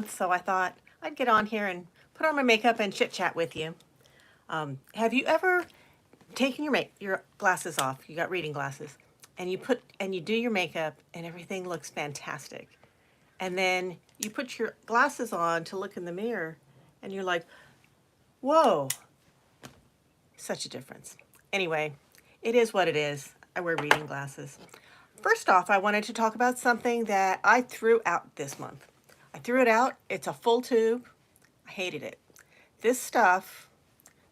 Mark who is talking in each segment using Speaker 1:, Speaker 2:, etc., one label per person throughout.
Speaker 1: So I thought I'd get on here and put on my makeup and chit chat with you. Have you ever taken your glasses off? You got reading glasses, and you do your makeup and everything looks fantastic. And then you put your glasses on to look in the mirror and you're like, whoa, such a difference. Anyway, it is what it is. I wear reading glasses. First off, I wanted to talk about something that I threw out this month. I threw it out. It's a full tube. I hated it. This stuff,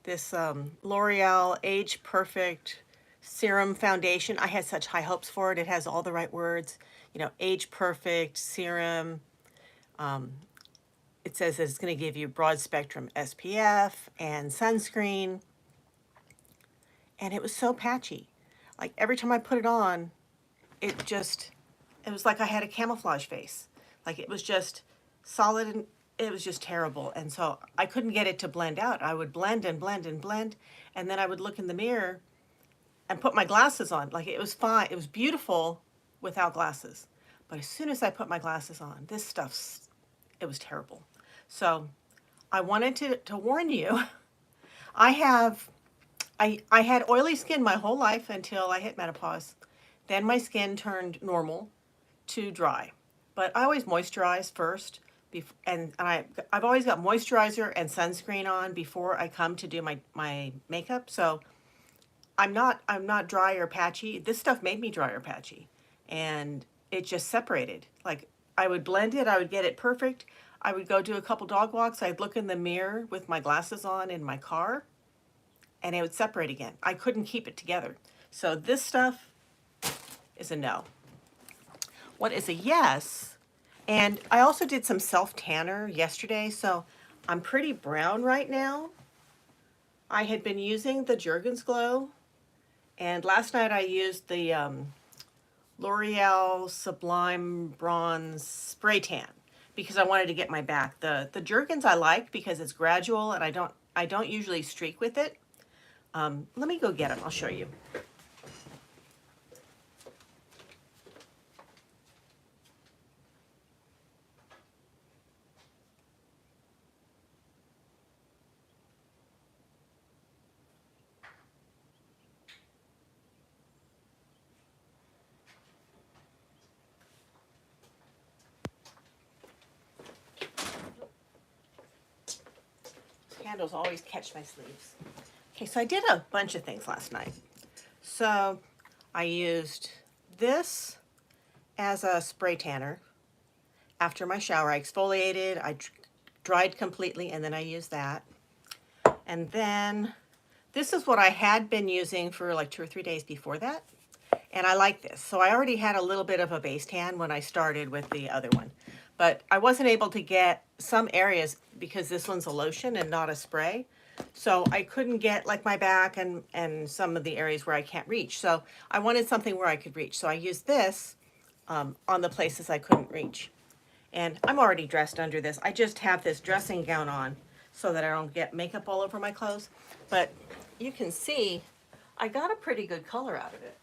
Speaker 1: this L'Oreal Age Perfect Serum Foundation, I had such high hopes for it. It has all the right words, Age Perfect Serum. It says that it's going to give you broad spectrum SPF and sunscreen. And it was so patchy. Like every time I put it on, it was like I had a camouflage face. Like it was just solid and it was just terrible. And so I couldn't get it to blend out. I would blend and blend and blend. And then I would look in the mirror and put my glasses on. Like it was fine. It was beautiful without glasses. But as soon as I put my glasses on, it was terrible. So I wanted to warn you. I had oily skin my whole life until I hit menopause. Then my skin turned normal to dry. But I always moisturize first, and I've always got moisturizer and sunscreen on before I come to do my makeup. So I'm not dry or patchy. This stuff made me dry or patchy, and it just separated. Like I would blend it, I would get it perfect. I would go do a couple dog walks. I'd look in the mirror with my glasses on in my car, and it would separate again. I couldn't keep it together. So this stuff is a no. What is a yes? And I also did some self tanner yesterday, so I'm pretty brown right now. I had been using the Jergens Glow, and last night I used the L'Oreal Sublime Bronze Spray Tan because I wanted to get my back. The Jergens I like because it's gradual and I don't usually streak with it. Let me go get them. I'll show you. Candles always catch my sleeves. Okay, so I did a bunch of things last night. So I used this as a spray tanner. After my shower, I exfoliated, I dried completely, and then I used that. And then this is what I had been using for like 2 or 3 days before that. And I like this. So I already had a little bit of a base tan when I started with the other one. But I wasn't able to get some areas because this one's a lotion and not a spray. So I couldn't get like my back and some of the areas where I can't reach. So I wanted something where I could reach. So I used this on the places I couldn't reach. And I'm already dressed under this. I just have this dressing gown on so that I don't get makeup all over my clothes. But you can see I got a pretty good color out of it.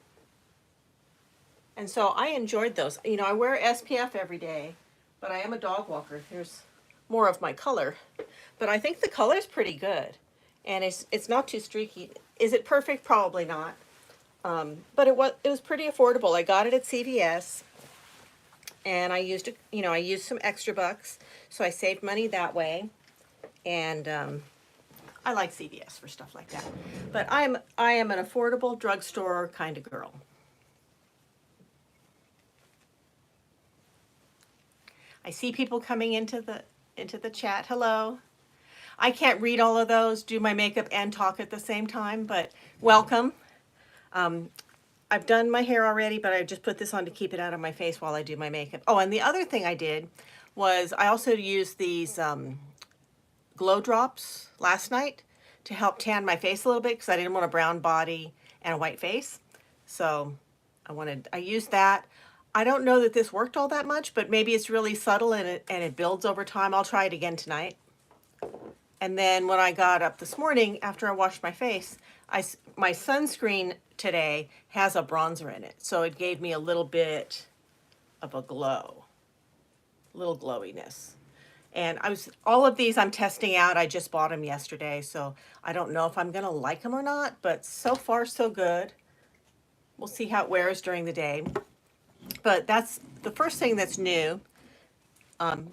Speaker 1: And so I enjoyed those. I wear SPF every day, but I am a dog walker. Here's more of my color. But I think the color's pretty good. And it's not too streaky. Is it perfect? Probably not. But it was pretty affordable. I got it at CVS. And I used I used some extra bucks. So I saved money that way. And I like CVS for stuff like that. But I am an affordable drugstore kind of girl. I see people coming into the chat. Hello. I can't read all of those, do my makeup and talk at the same time, but welcome. I've done my hair already, but I just put this on to keep it out of my face while I do my makeup. Oh, and the other thing I did was I also used these glow drops last night to help tan my face a little bit because I didn't want a brown body and a white face. So I used that. I don't know that this worked all that much, but maybe it's really subtle and it builds over time. I'll try it again tonight. And then when I got up this morning after I washed my face, my sunscreen today has a bronzer in it. So it gave me a little bit of a glow, little glowiness. And all of these I'm testing out. I just bought them yesterday, so I don't know if I'm gonna like them or not, but so far so good. We'll see how it wears during the day. But that's the first thing that's new,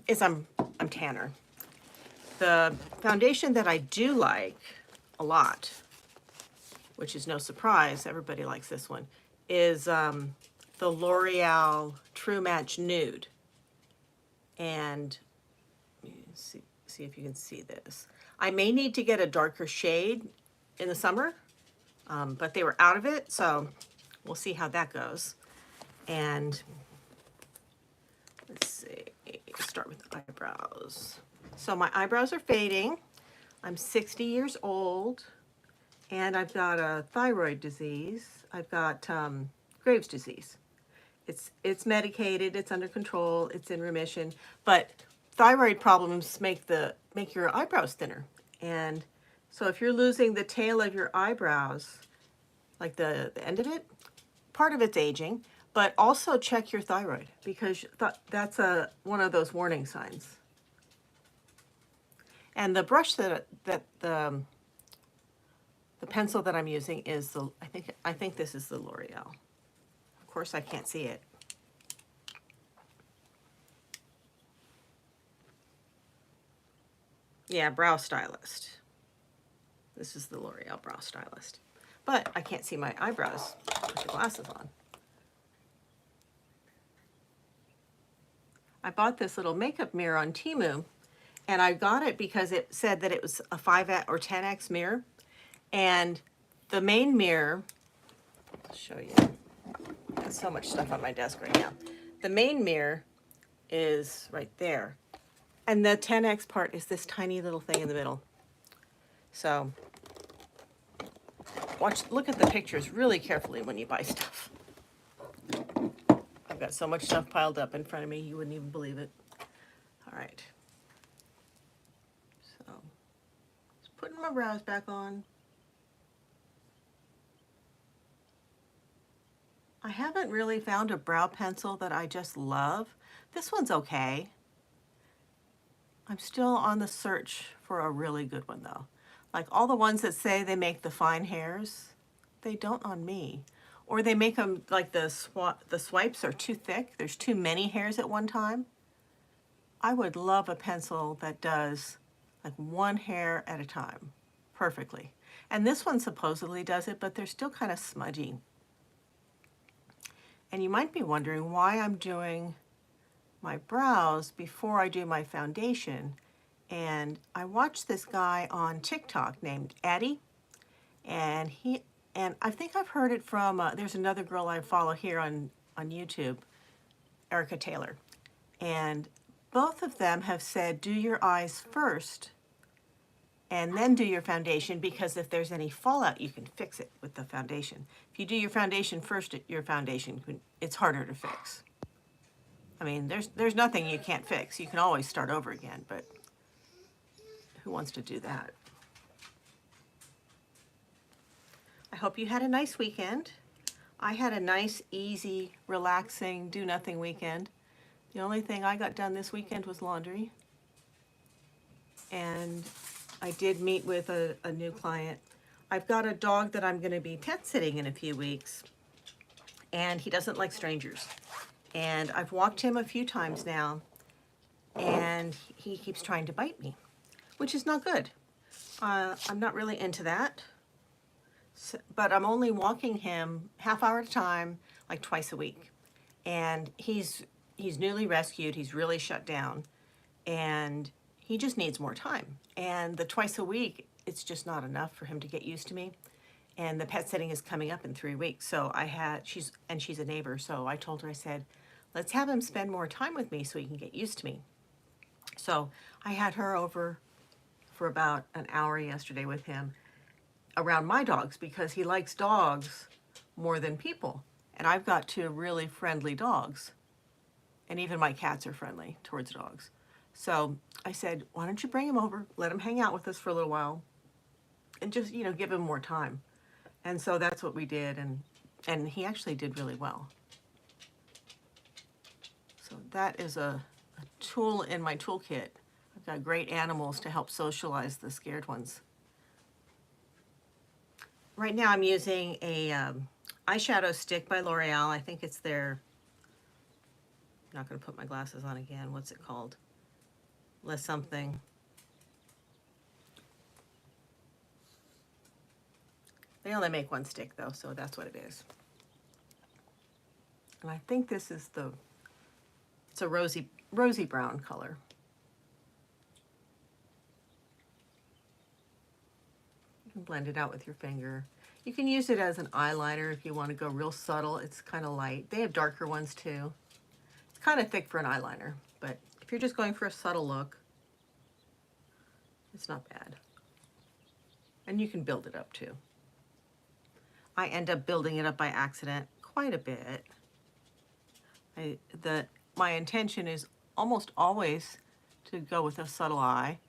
Speaker 1: is I'm tanner. The foundation that I do like a lot, which is no surprise, everybody likes this one, is the L'Oreal True Match Nude. And see if you can see this. I may need to get a darker shade in the summer, but they were out of it, so we'll see how that goes. And let's see, start with eyebrows. So my eyebrows are fading. I'm 60 years old, and I've got a thyroid disease. I've got Graves' disease. It's medicated, it's under control, it's in remission, but thyroid problems make your eyebrows thinner. And so if you're losing the tail of your eyebrows, like the end of it, part of it's aging, but also check your thyroid, because that's one of those warning signs. And the brush the pencil that I'm using is I think this is the L'Oreal. Of course, I can't see it. Yeah, Brow Stylist. This is the L'Oreal Brow Stylist. But I can't see my eyebrows with the glasses on. I bought this little makeup mirror on Temu, and I got it because it said that it was a 5x or 10x mirror. And the main mirror, I'll show you. Got so much stuff on my desk right now. The main mirror is right there. And the 10x part is this tiny little thing in the middle. So look at the pictures really carefully when you buy stuff. I've got so much stuff piled up in front of me, you wouldn't even believe it. All right. So just putting my brows back on. I haven't really found a brow pencil that I just love. This one's okay. I'm still on the search for a really good one though. Like all the ones that say they make the fine hairs, they don't on me. Or they make them like the swipes are too thick. There's too many hairs at one time. I would love a pencil that does like one hair at a time perfectly. And this one supposedly does it, but they're still kind of smudgy. And you might be wondering why I'm doing my brows before I do my foundation. And I watched this guy on TikTok named Eddie, and I think I've heard it from, there's another girl I follow here on YouTube, Ericka Taylor. And both of them have said, do your eyes first and then do your foundation, because if there's any fallout, you can fix it with the foundation. If you do your foundation first, it's harder to fix. I mean, there's nothing you can't fix. You can always start over again, but who wants to do that? I hope you had a nice weekend. I had a nice, easy, relaxing, do-nothing weekend. The only thing I got done this weekend was laundry. And I did meet with a new client. I've got a dog that I'm going to be pet sitting in a few weeks, and he doesn't like strangers. And I've walked him a few times now, and he keeps trying to bite me, which is not good. I'm not really into that, but I'm only walking him half hour at a time, like twice a week. And he's newly rescued, he's really shut down, and he just needs more time. And the twice a week, it's just not enough for him to get used to me. And the pet sitting is coming up in 3 weeks. So she's a neighbor. So I told her, I said, let's have him spend more time with me so he can get used to me. So I had her over for about an hour yesterday with him around my dogs, because he likes dogs more than people. And I've got 2 really friendly dogs. And even my cats are friendly towards dogs. So I said, why don't you bring him over, let him hang out with us for a little while, and just, give him more time. And so that's what we did, and he actually did really well. So that is a tool in my toolkit. Got great animals to help socialize the scared ones. Right now I'm using a eyeshadow stick by L'Oreal. I think it's their, I'm not going to put my glasses on again. What's it called? Les something. They only make one stick though, so that's what it is. And I think this is it's a rosy brown color. You can blend it out with your finger. You can use it as an eyeliner if you want to go real subtle. It's kind of light. They have darker ones too. It's kind of thick for an eyeliner, but if you're just going for a subtle look, it's not bad. And you can build it up too. I end up building it up by accident quite a bit. My intention is almost always to go with a subtle eye,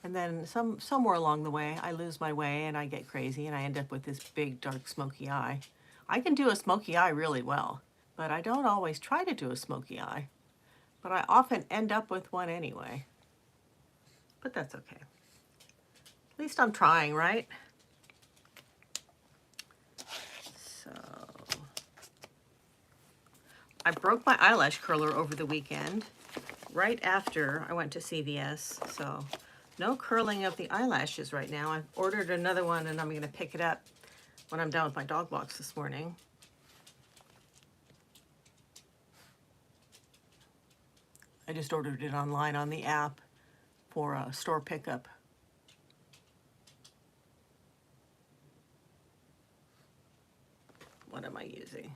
Speaker 1: and then somewhere along the way I lose my way and I get crazy and I end up with this big dark smoky eye. I can do a smoky eye really well, but I don't always try to do a smoky eye. But I often end up with one anyway. But that's okay. At least I'm trying, right? So I broke my eyelash curler over the weekend, right after I went to CVS. So no curling of the eyelashes right now. I've ordered another one and I'm going to pick it up when I'm done with my dog walks this morning. I just ordered it online on the app for a store pickup. What am I using?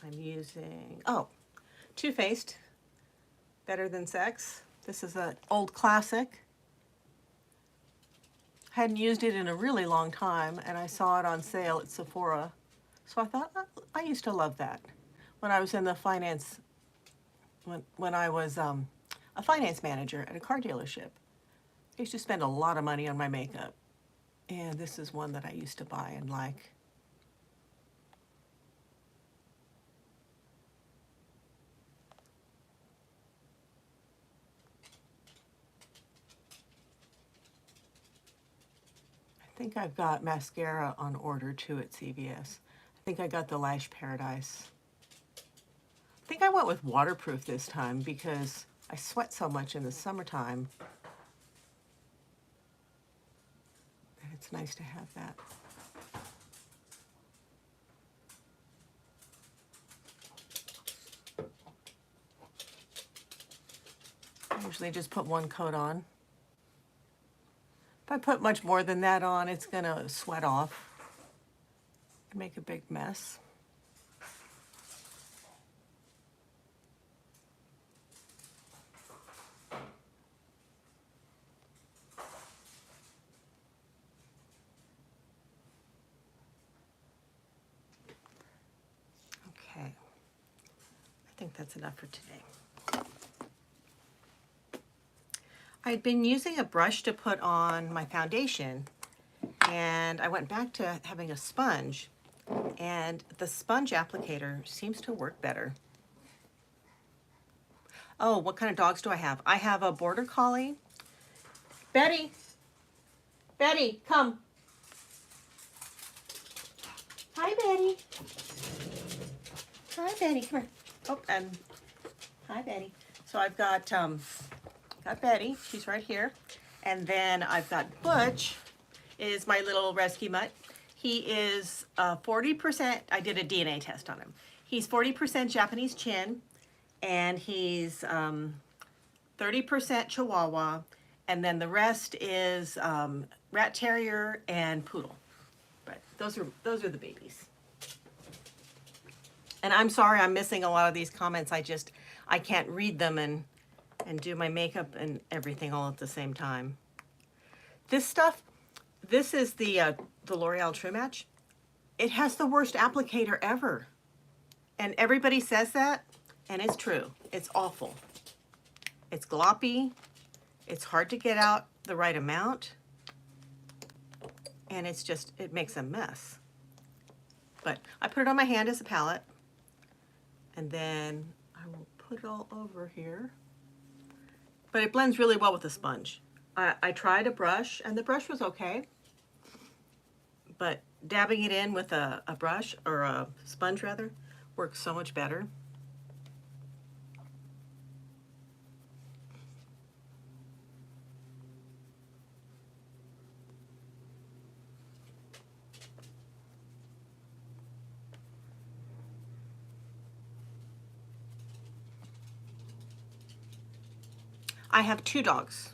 Speaker 1: I'm using, Too Faced Better Than Sex. This is an old classic. Hadn't used it in a really long time, and I saw it on sale at Sephora. So I thought, I used to love that. When I was in the finance, when I was a finance manager at a car dealership, I used to spend a lot of money on my makeup. And this is one that I used to buy and like. I think I've got mascara on order too at CVS. I think I got the Lash Paradise. I think I went with waterproof this time because I sweat so much in the summertime. And it's nice to have that. I usually just put one coat on. If I put much more than that on, it's gonna sweat off and make a big mess. Okay, I think that's enough for today. I'd been using a brush to put on my foundation, and I went back to having a sponge, and the sponge applicator seems to work better. Oh, what kind of dogs do I have? I have a Border Collie. Betty, come. Hi, Betty. Hi, Betty, come here. Oh, and hi, Betty. So I've got Betty, she's right here. And then I've got Butch, is my little rescue mutt. He is 40%, I did a DNA test on him. He's 40% Japanese Chin, and he's 30% Chihuahua, and then the rest is Rat Terrier and Poodle. But those are the babies. And I'm sorry I'm missing a lot of these comments. I can't read them and do my makeup and everything all at the same time. This stuff, this is the L'Oreal True Match. It has the worst applicator ever. And everybody says that, and it's true. It's awful. It's gloppy. It's hard to get out the right amount. And it makes a mess. But I put it on my hand as a palette. And then I will put it all over here. but it blends really well with a sponge. I tried a brush, and the brush was okay, but dabbing it in with a brush, or a sponge rather, works so much better. I have 2 dogs.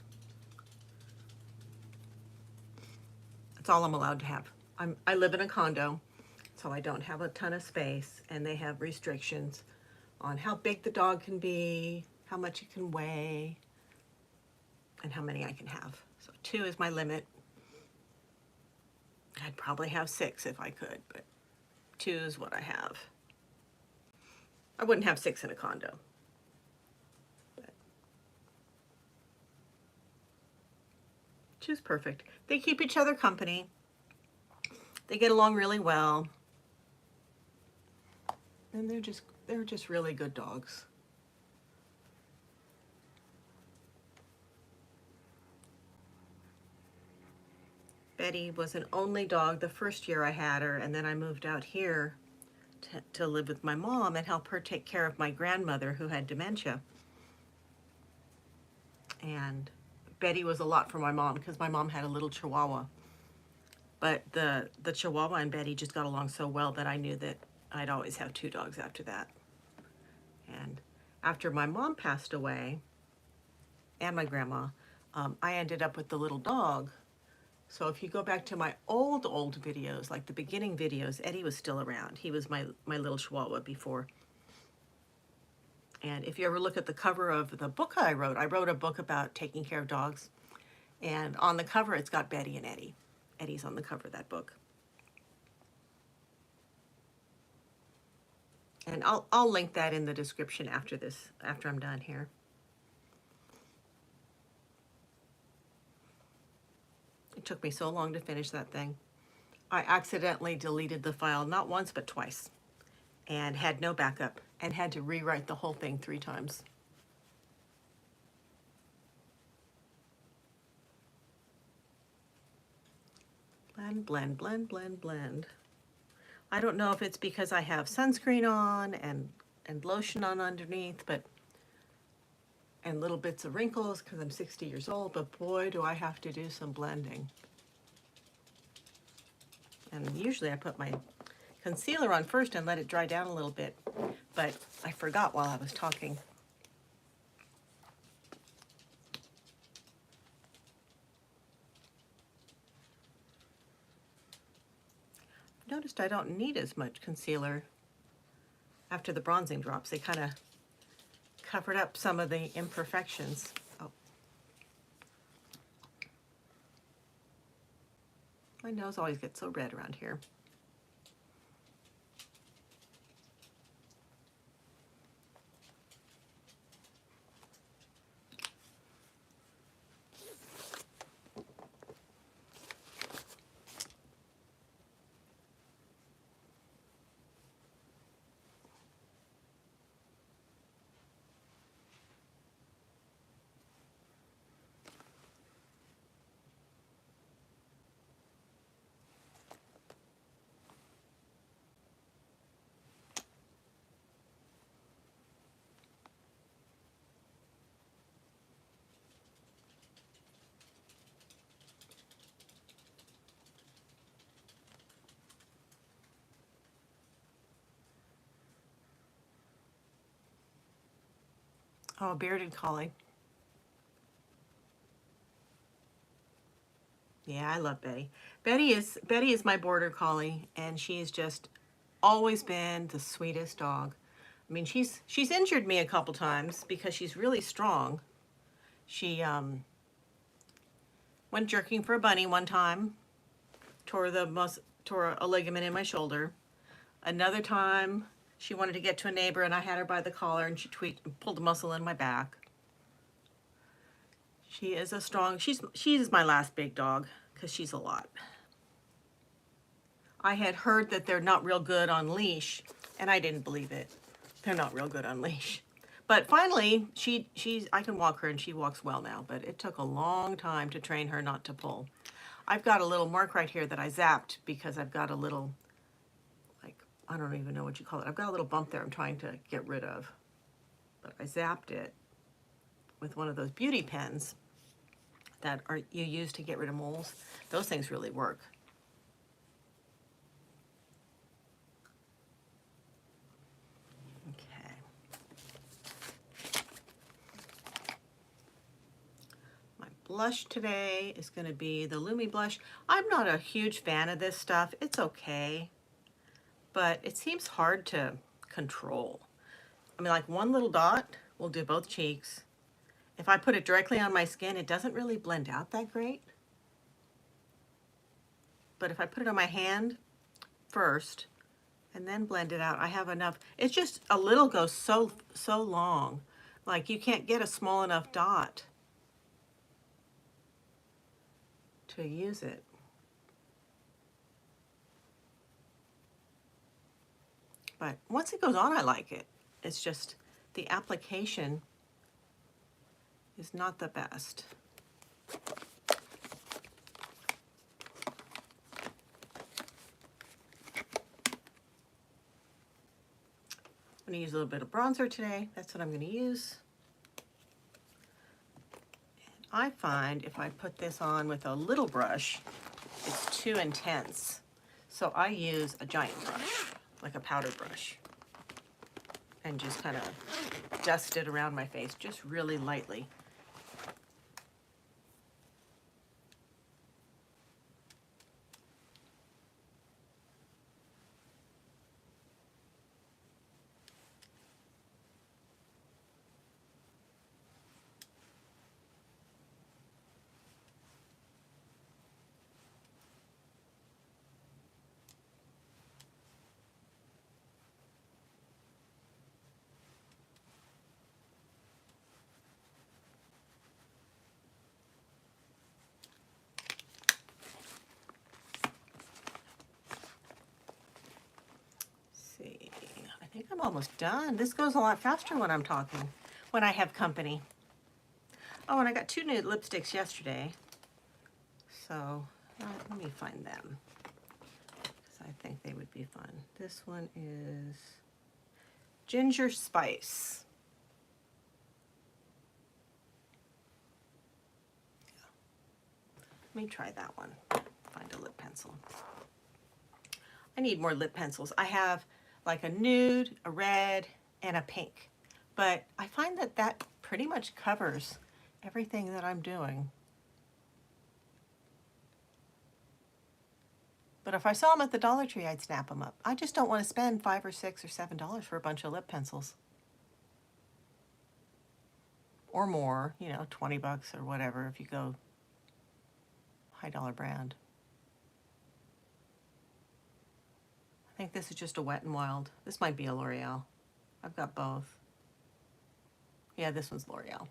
Speaker 1: That's all I'm allowed to have. I live in a condo, so I don't have a ton of space, and they have restrictions on how big the dog can be, how much it can weigh, and how many I can have. So 2 is my limit. I'd probably have 6 if I could, but 2 is what I have. I wouldn't have 6 in a condo. But 2's perfect. They keep each other company. They get along really well. And they're just really good dogs. Betty was an only dog the first year I had her, and then I moved out here to live with my mom and help her take care of my grandmother who had dementia. And Betty was a lot for my mom because my mom had a little Chihuahua. But the Chihuahua and Betty just got along so well that I knew that I'd always have 2 dogs after that. And after my mom passed away, and my grandma, I ended up with the little dog. So if you go back to my old videos, like the beginning videos, Eddie was still around. He was my little Chihuahua before. And if you ever look at the cover of the book I wrote a book about taking care of dogs. And on the cover, it's got Betty and Eddie. Eddie's on the cover of that book. And I'll link that in the description after I'm done here. It took me so long to finish that thing. I accidentally deleted the file not once but twice, and had no backup, and had to rewrite the whole thing 3 times. Blend, blend, blend, blend, blend. I don't know if it's because I have sunscreen on and lotion on underneath, and little bits of wrinkles because I'm 60 years old, but boy, do I have to do some blending. And usually I put my concealer on first and let it dry down a little bit, but I forgot while I was talking. Noticed I don't need as much concealer after the bronzing drops. They kind of covered up some of the imperfections. Oh. My nose always gets so red around here. Oh, bearded collie. Yeah, I love Betty. Betty is my border collie, and she's just always been the sweetest dog. I mean, she's injured me a couple times because she's really strong. She went jerking for a bunny one time, tore a ligament in my shoulder. Another time, she wanted to get to a neighbor, and I had her by the collar, and she pulled a muscle in my back. She is a strong. She's my last big dog because she's a lot. I had heard that they're not real good on leash, and I didn't believe it. They're not real good on leash. But finally, I can walk her and she walks well now, but it took a long time to train her not to pull. I've got a little mark right here that I zapped because I've got a little, like, I don't even know what you call it. I've got a little bump there I'm trying to get rid of. But I zapped it with one of those beauty pens that you use to get rid of moles. Those things really work. Okay. My blush today is going to be the Lumi blush. I'm not a huge fan of this stuff. It's okay, but it seems hard to control. I mean, like one little dot will do both cheeks. If I put it directly on my skin, it doesn't really blend out that great. But if I put it on my hand first and then blend it out, I have enough. It's just a little goes so long. Like you can't get a small enough dot to use it. But once it goes on, I like it. It's just the application is not the best. I'm going to use a little bit of bronzer today. That's what I'm going to use. And I find if I put this on with a little brush, it's too intense. So I use a giant brush, like a powder brush, and just kind of dust it around my face, just really lightly. I think I'm almost done. This goes a lot faster when I'm talking, when I have company. Oh, and I got 2 new lipsticks yesterday. So let me find them, because I think they would be fun. This one is Ginger Spice. Let me try that one. Find a lip pencil. I need more lip pencils. I have like a nude, a red, and a pink. But I find that that pretty much covers everything that I'm doing. But if I saw them at the Dollar Tree, I'd snap them up. I just don't want to spend $5 or $6 or $7 for a bunch of lip pencils. Or more, you know, 20 bucks or whatever if you go high dollar brand. I think this is just a Wet n Wild. This might be a L'Oreal. I've got both. Yeah, this one's L'Oreal.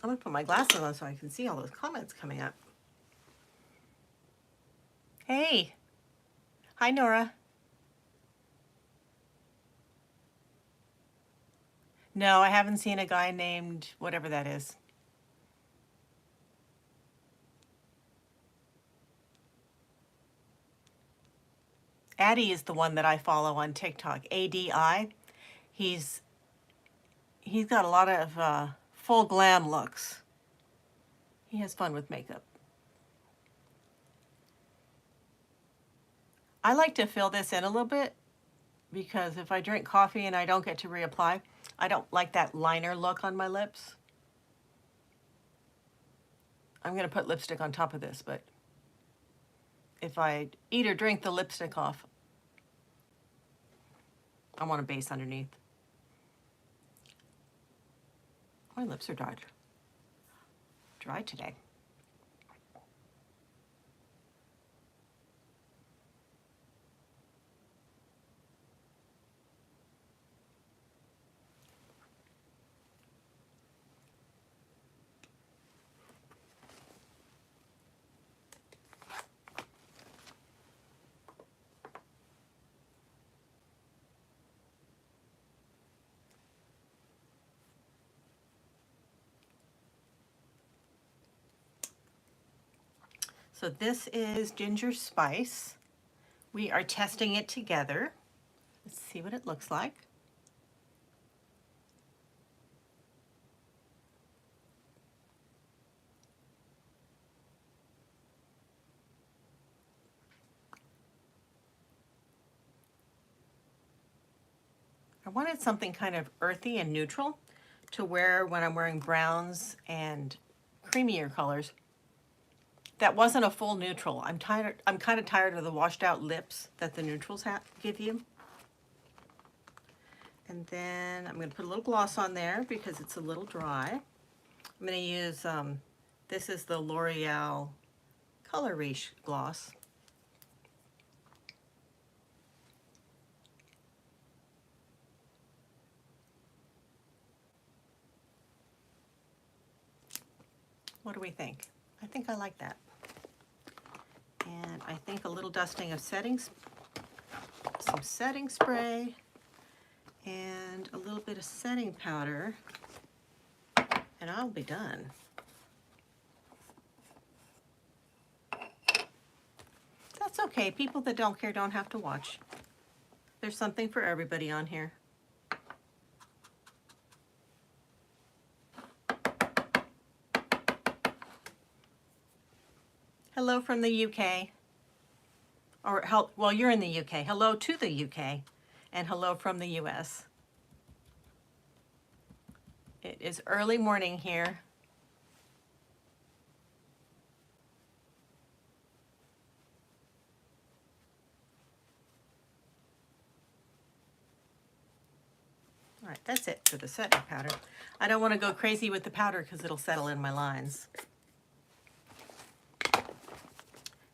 Speaker 1: I'm gonna put my glasses on so I can see all those comments coming up. Hey, hi Nora. No, I haven't seen a guy named whatever that is. Addy is the one that I follow on TikTok, ADI. He's got a lot of full glam looks. He has fun with makeup. I like to fill this in a little bit because if I drink coffee and I don't get to reapply, I don't like that liner look on my lips. I'm going to put lipstick on top of this, but if I eat or drink the lipstick off, I want a base underneath. My lips are dry today. So this is ginger spice. We are testing it together. Let's see what it looks like. I wanted something kind of earthy and neutral to wear when I'm wearing browns and creamier colors. That wasn't a full neutral. I'm kind of tired of the washed out lips that the neutrals give you. And then I'm going to put a little gloss on there because it's a little dry. I'm going to use, this is the L'Oreal Color Riche gloss. What do we think? I think I like that. And I think a little dusting of some setting spray, and a little bit of setting powder, and I'll be done. That's okay. People that don't care don't have to watch. There's something for everybody on here. Hello from the UK. Or, well, you're in the UK. Hello to the UK. And hello from the US. It is early morning here. All right, that's it for the setting powder. I don't want to go crazy with the powder because it'll settle in my lines.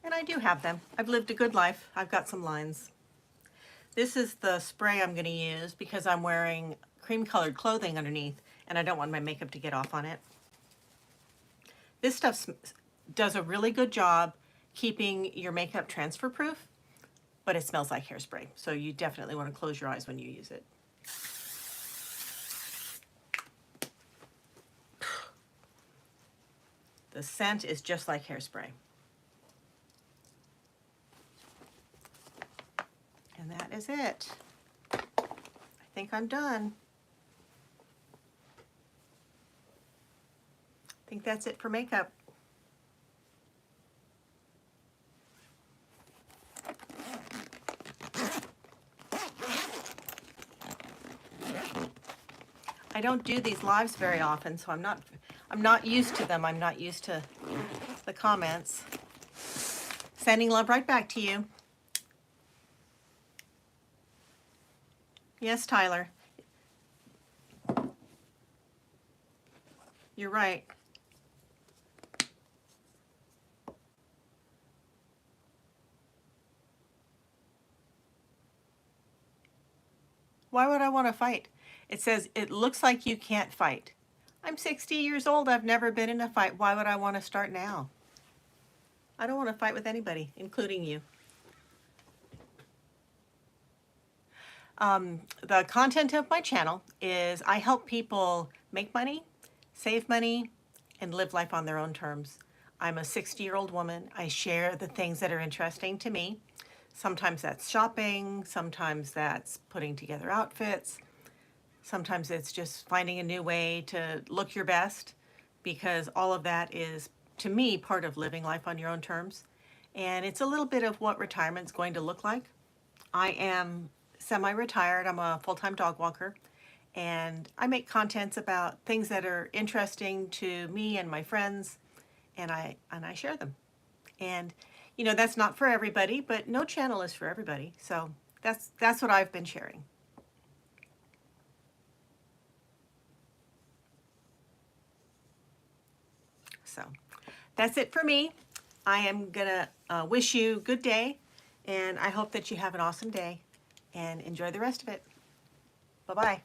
Speaker 1: And I do have them. I've lived a good life. I've got some lines. This is the spray I'm going to use because I'm wearing cream-colored clothing underneath, and I don't want my makeup to get off on it. This stuff does a really good job keeping your makeup transfer-proof, but it smells like hairspray, so you definitely want to close your eyes when you use it. The scent is just like hairspray. And that is it. I think I'm done. I think that's it for makeup. I don't do these lives very often, so I'm not used to them. I'm not used to the comments. Sending love right back to you. Yes, Tyler. You're right. Why would I want to fight? It says, it looks like you can't fight. I'm 60 years old. I've never been in a fight. Why would I want to start now? I don't want to fight with anybody, including you. The content of my channel is I help people make money, save money, and live life on their own terms. I'm a 60-year-old woman. I share the things that are interesting to me. Sometimes that's shopping, sometimes that's putting together outfits, sometimes it's just finding a new way to look your best, because all of that is, to me, part of living life on your own terms. And it's a little bit of what retirement's going to look like. I am semi-retired. I'm a full-time dog walker, and I make contents about things that are interesting to me and my friends, and I share them. And you know, that's not for everybody, but no channel is for everybody. So that's what I've been sharing. So that's it for me. I am gonna wish you a good day, and I hope that you have an awesome day and enjoy the rest of it. Bye-bye.